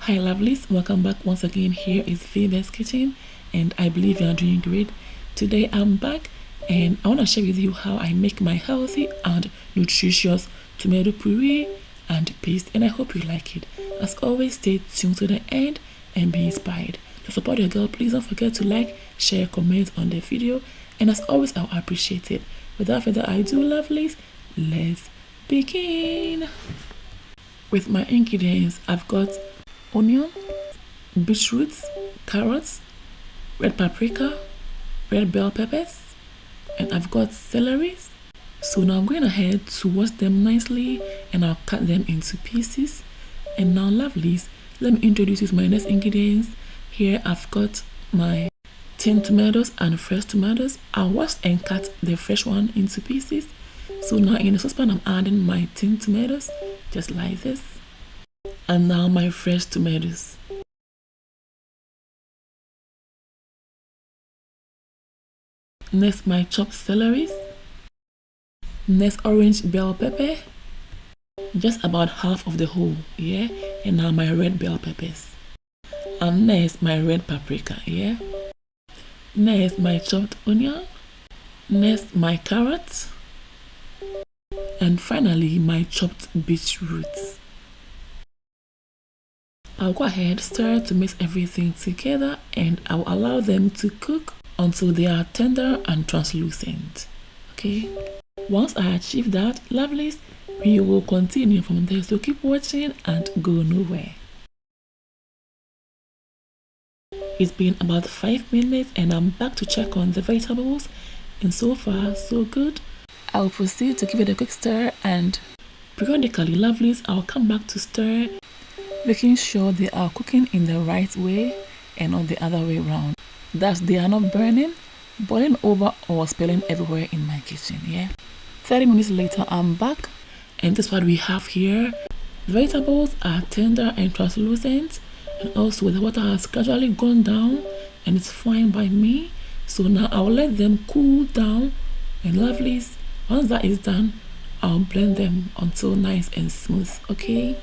Hi lovelies, welcome back once again. Here is Phoebe's Kitchen and I believe you are doing great. Today I'm back and I want to share with you how I make my healthy and nutritious tomato puree and paste, and I hope you like it. As always, stay tuned to the end and be inspired. To support your girl, please don't forget to like, share, comment on the video, and as always I'll appreciate it. Without further ado lovelies, let's begin. With my ingredients, I've got onion, beetroots, carrots, red paprika, red bell peppers, and I've got celery. So now I'm going ahead to wash them nicely and I'll cut them into pieces. And now lovelies, let me introduce you to my next ingredients. Here I've got my tinned tomatoes and fresh tomatoes. I washed and cut the fresh one into pieces. So now in the saucepan I'm adding my tinned tomatoes just like this. And now my fresh tomatoes. Next my chopped celery. Next orange bell pepper. Just about half of the whole, yeah. And now my red bell peppers. And next my red paprika, yeah. Next my chopped onion. Next my carrots. And finally my chopped beetroots. I'll go ahead, stir to mix everything together, and I'll allow them to cook until they are tender and translucent. Okay, once I achieve that, lovelies, we will continue from there, so keep watching and go nowhere. It's been about 5 minutes and I'm back to check on the vegetables, and so far so good. I'll proceed to give it a quick stir, and periodically lovelies, I'll come back to stir, making sure they are cooking in the right way and not the other way around. That they are not burning, boiling over, or spilling everywhere in my kitchen, yeah. 30 minutes later I'm back, and this is what we have here. The vegetables are tender and translucent, and also the water has gradually gone down and it's fine by me. So now I'll let them cool down, and lovelies, once that is done, I'll blend them until nice and smooth, okay?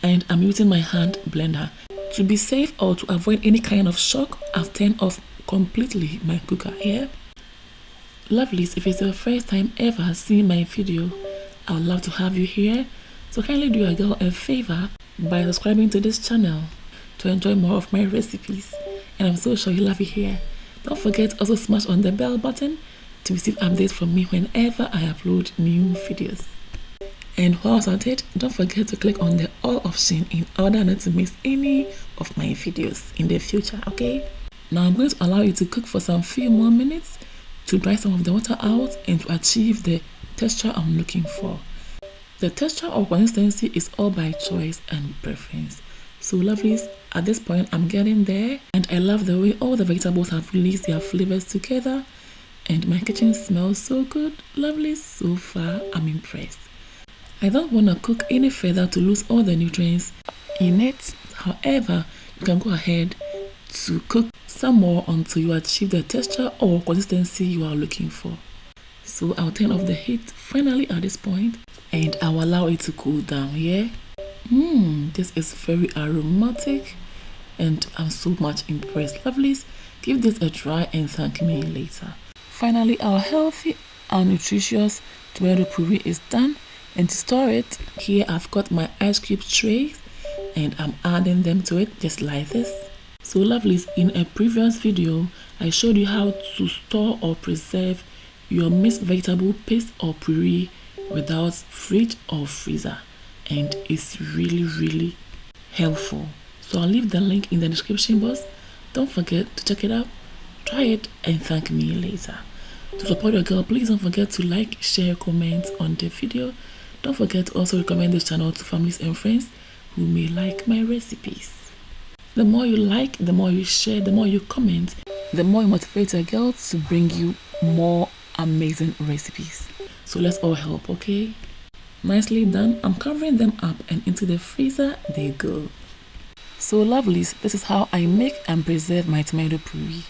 And I'm using my hand blender. To be safe or to avoid any kind of shock, I've turned off completely my cooker here. Lovelies, if it's your first time ever seeing my video, I would love to have you here. So kindly do your girl a favor by subscribing to this channel to enjoy more of my recipes. And I'm so sure you love it here. Don't forget to also smash on the bell button to receive updates from me whenever I upload new videos. And whilst at it, don't forget to click on the all option in order not to miss any of my videos in the future, okay? Now I'm going to allow you to cook for some few more minutes to dry some of the water out and to achieve the texture I'm looking for. The texture or consistency is all by choice and preference. So lovelies, at this point I'm getting there, and I love the way all the vegetables have released their flavors together, and my kitchen smells so good. Lovelies, so far I'm impressed. I don't want to cook any further to lose all the nutrients in it. However, you can go ahead to cook some more until you achieve the texture or consistency you are looking for. So I'll turn off the heat finally at this point, and I'll allow it to cool down, yeah? This is very aromatic and I'm so much impressed. Lovelies, give this a try and thank me later. Finally, our healthy and nutritious tomato puree is done. And to store it, here I've got my ice cube tray and I'm adding them to it just like this. So lovelies, in a previous video, I showed you how to store or preserve your mixed vegetable paste or puree without fridge or freezer. And it's really helpful. So I'll leave the link in the description box. Don't forget to check it out, try it, and thank me later. To support your girl, please don't forget to like, share, comment on the video. Don't forget to also recommend this channel to families and friends who may like my recipes. The more you like, the more you share, the more you comment, the more you motivate a girl to bring you more amazing recipes. So let's all help, okay? Nicely done. I'm covering them up and into the freezer they go. So lovelies, this is how I make and preserve my tomato puree.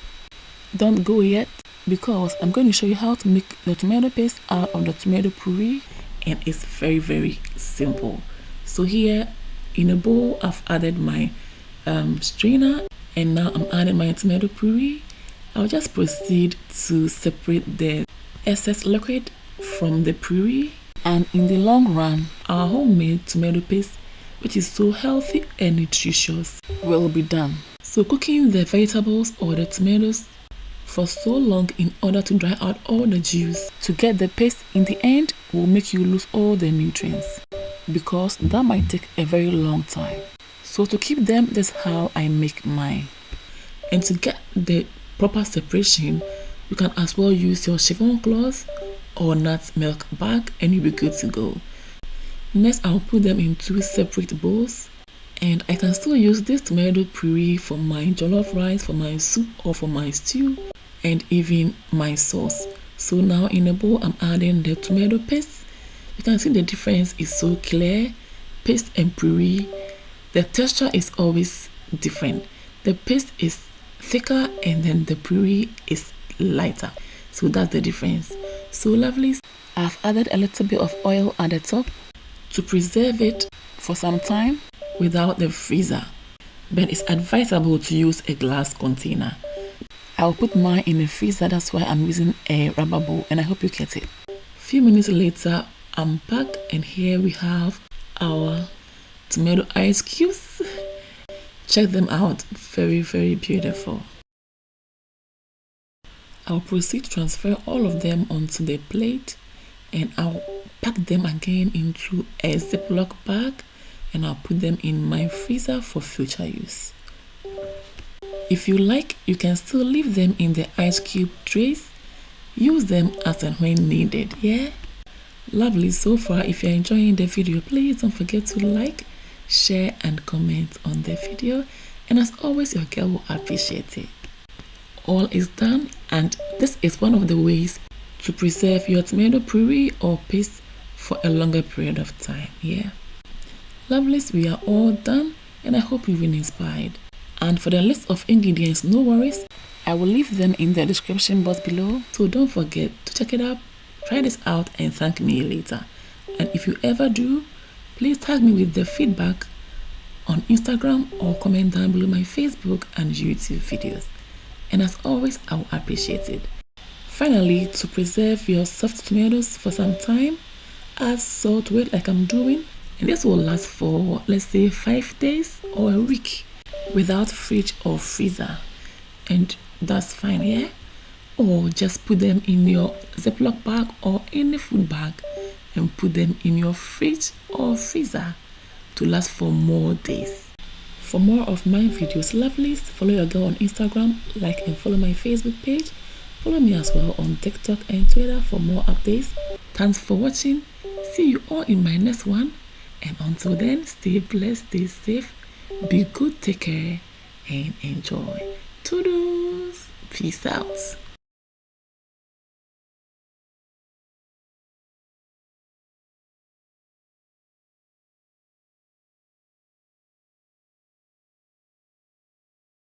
Don't go yet, because I'm going to show you how to make the tomato paste out of the tomato puree, and it's very simple. So here in a bowl, I've added my strainer, and now I'm adding my tomato puree. I'll just proceed to separate the excess liquid from the puree, and in the long run, our homemade tomato paste, which is so healthy and nutritious, will be done. So cooking the vegetables or the tomatoes for so long in order to dry out all the juice to get the paste in the end will make you lose all the nutrients, because that might take a very long time. So to keep them, that's how I make mine. And to get the proper separation, you can as well use your chiffon cloth or nut milk bag and you'll be good to go. Next, I'll put them in 2 separate bowls, and I can still use this tomato puree for my jollof rice, for my soup, or for my stew, and even my sauce. So now in a bowl, I'm adding the tomato paste. You can see the difference is so clear. Paste and puree, the texture is always different. The paste is thicker and then the puree is lighter. So that's the difference. So lovelies, I've added a little bit of oil at the top to preserve it for some time without the freezer, but it's advisable to use a glass container. I'll put mine in the freezer, that's why I'm using a rubber bowl, and I hope you get it. Few minutes later, I'm back, and here we have our tomato ice cubes. Check them out, very, very beautiful. I'll proceed to transfer all of them onto the plate, and I'll pack them again into a Ziploc bag, and I'll put them in my freezer for future use. If you like, you can still leave them in the ice cube trays. Use them as and when needed, yeah? Lovely. So far, if you're enjoying the video, please don't forget to like, share and comment on the video, and as always, your girl will appreciate it. All is done, and this is one of the ways to preserve your tomato puree or paste for a longer period of time, yeah? Lovelies, we are all done, and I hope you've been inspired. And for the list of ingredients, no worries, I will leave them in the description box below, so don't forget to check it out, try this out and thank me later. And if you ever do, please tag me with the feedback on Instagram or comment down below my Facebook and YouTube videos. And as always, I will appreciate it. Finally, to preserve your soft tomatoes for some time, add salt to it like I'm doing, and this will last for, let's say, 5 days or a week without fridge or freezer, and that's fine, yeah? Or just put them in your Ziploc bag or any food bag and put them in your fridge or freezer to last for more days. For more of my videos, lovelies, follow your girl on Instagram, like and follow my Facebook page. Follow me as well on TikTok and Twitter for more updates. Thanks for watching. See you all in my next one. And until then, stay blessed, stay safe, be good, take care, and enjoy. Toodles! Peace out.